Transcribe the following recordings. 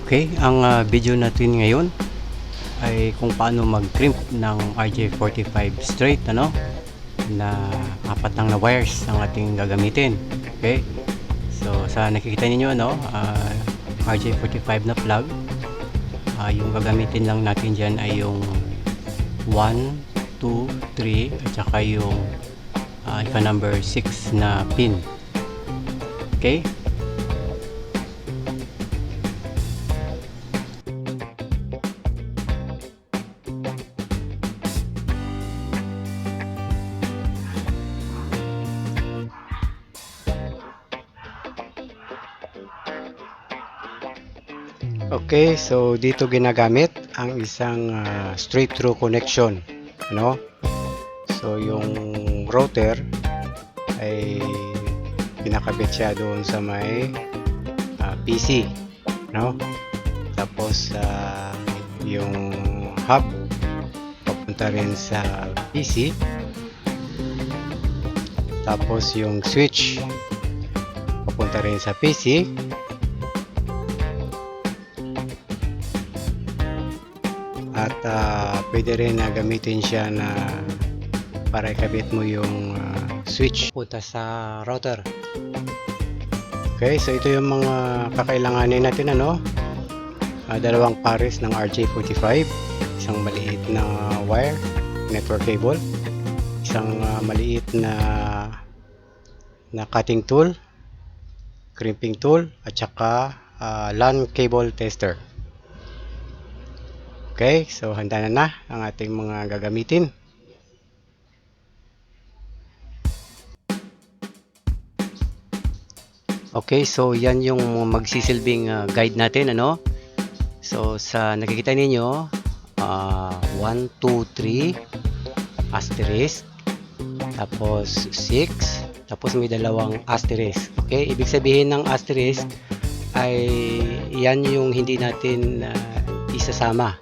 Okay, ang video natin ngayon ay kung paano mag-crimp ng RJ45 straight, ano, na apat lang na wires ang ating gagamitin. Okay, so sa nakikita ninyo, ano, RJ45 na plug, yung gagamitin lang natin dyan ay yung 1, 2, 3 at saka yung ika number 6 na pin. Okay. Okay, so dito ginagamit ang isang straight through connection, ano? So yung router ay kinakabit siya doon sa may PC, no? Tapos yung hub papunta rin sa PC. Tapos yung switch papunta rin sa PC. At pwede rin na gamitin siya na para ikabit mo yung switch punta sa router. Okay, so ito yung mga kakailanganin natin, ano? Dalawang pares ng RJ45, isang maliit na wire, network cable, isang maliit na cutting tool, crimping tool, at saka LAN cable tester. Okay, so handa na ang ating mga gagamitin. Okay, so yan yung magsisilbing guide natin, ano? So sa nakikita ninyo, 1, 2, 3 asterisk, tapos 6, tapos may dalawang asterisk. Okay, ibig sabihin ng asterisk ay yan yung hindi natin isasama.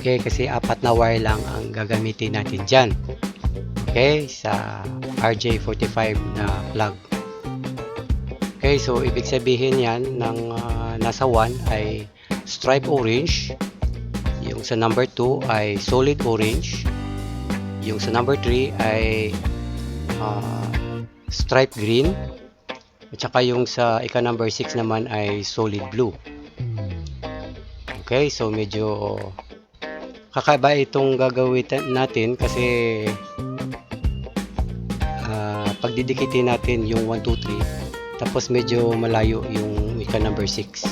Okay, kasi apat na wire lang ang gagamitin natin dyan. Okay, sa RJ45 na plug. Okay, so ibig sabihin yan ng nasa 1 ay stripe orange, yung sa number 2 ay solid orange, yung sa number 3 ay stripe green, at saka yung sa ika number 6 naman ay solid blue. Okay, so medyo kakaiba itong gagawin natin kasi pagdidikitin natin yung 1, 2, 3 tapos medyo malayo yung ika number 6.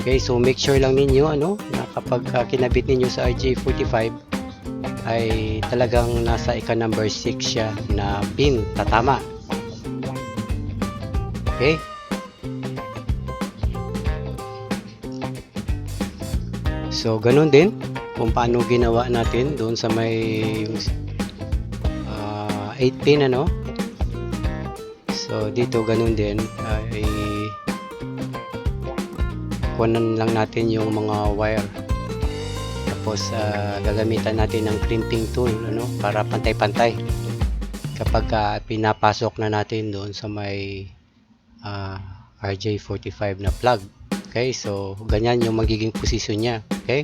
Okay, so make sure lang ninyo, ano, na kapag kinabit ninyo sa RJ45 ay talagang nasa ika number 6 siya na pin, tatama. Okay, so ganun din kung paano ginawa natin doon sa may 8 pin, ano. So dito ganun din ay kunan lang natin yung mga wire, tapos gagamitan natin ng crimping tool, ano, para pantay-pantay kapag pinapasok na natin doon sa may RJ45 na plug. Okay, so ganyan yung magiging position niya. Okay,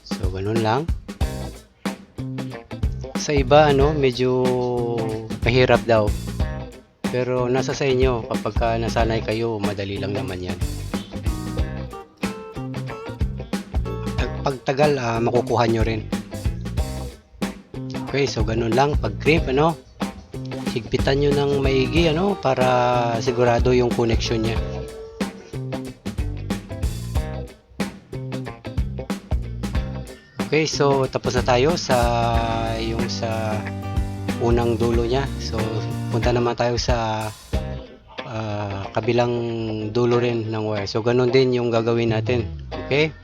so ganun lang. Sa iba, ano, medyo mahirap daw, pero nasa sa inyo. Kapag nasanay kayo, madali lang naman yan. Pagtagal makukuha nyo rin. Okay, so ganun lang pag crimp, ano, higpitan nyo ng maigi, ano, para sigurado yung connection nya. Okay, so tapos na tayo sa yung sa unang dulo nya. So punta naman tayo sa kabilang dulo rin ng wire. So ganun din yung gagawin natin. Okay,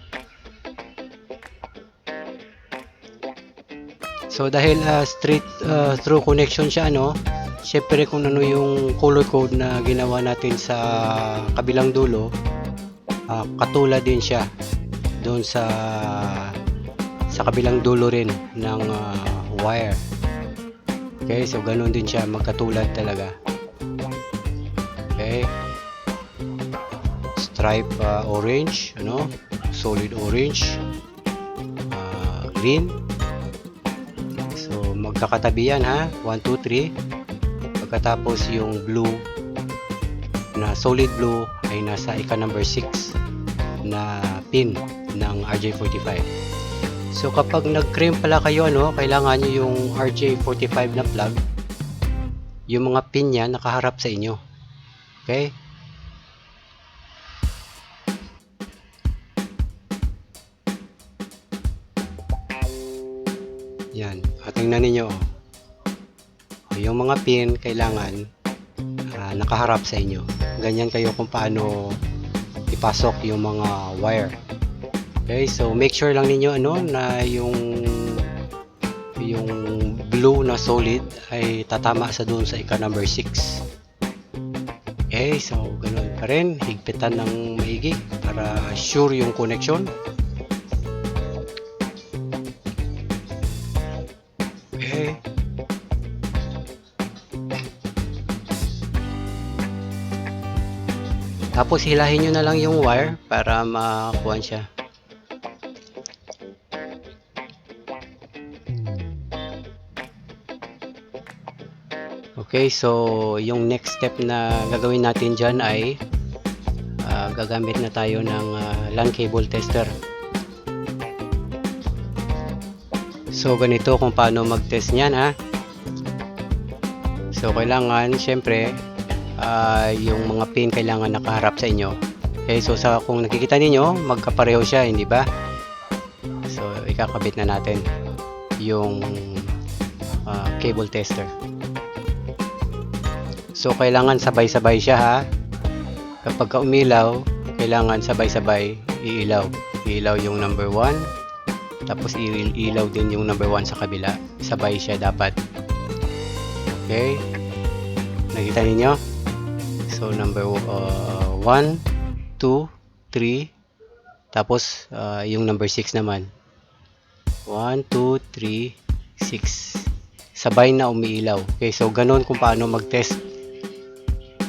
so dahil straight through connection siya, ano, syempre kung ano yung color code na ginawa natin sa kabilang dulo, katulad din siya doon sa kabilang dulo rin ng wire. Okay, so ganun din siya, magkatulad talaga. Okay. Stripe orange, solid orange, green. So magkakatabi yan ha, 1, 2, 3. Pagkatapos yung blue na solid blue ay nasa ika number 6 na pin ng RJ45. So kapag nag-crimp pala kayo, kailangan nyo yung RJ45 na plug, yung mga pin niya nakaharap sa inyo. Okay? Yan. Tingnan ninyo. Yung mga pin kailangan nakaharap sa inyo. Ganyan kayo kung paano ipasok yung mga wire. Okay, so make sure lang ninyo na yung blue na solid ay tatama sa doon sa ika number 6. Okay, so ganoon pa rin, higpitan ng maigi para sure yung connection. Okay. Tapos hilahin nyo na lang yung wire para makuha siya. Okay, so yung next step na gagawin natin dyan ay gagamit na tayo ng LAN cable tester. So ganito kung paano mag-test niyan ha. So kailangan syempre yung mga pin kailangan nakaharap sa inyo. Okay, so kung nakikita niyo magkapareho siya, hindi ba? So ikakabit na natin yung cable tester. So kailangan sabay-sabay siya ha. Kapag umilaw, kailangan sabay-sabay iilaw. Iilaw yung number 1, tapos iilaw din yung number 1 sa kabila. Sabay siya dapat. Okay? Nakita niyo? So number 1, 2, 3, tapos yung number 6 naman. 1, 2, 3, 6. Sabay na umiilaw. Okay, so ganun kung paano mag-test.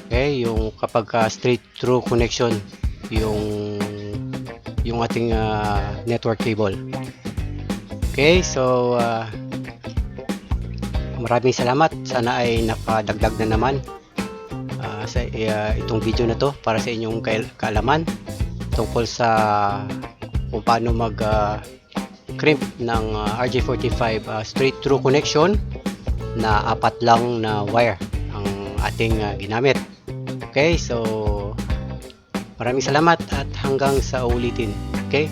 Okay, yung kapag straight through connection yung ating network cable. Okay, so maraming salamat. Sana ay nakadagdag na naman sa itong video na to para sa inyong kaalaman tungkol sa kung paano mag crimp ng RJ45 straight through connection na 4 lang na wire ang ating ginamit. Okay, so maraming salamat at hanggang sa ulitin. Okay?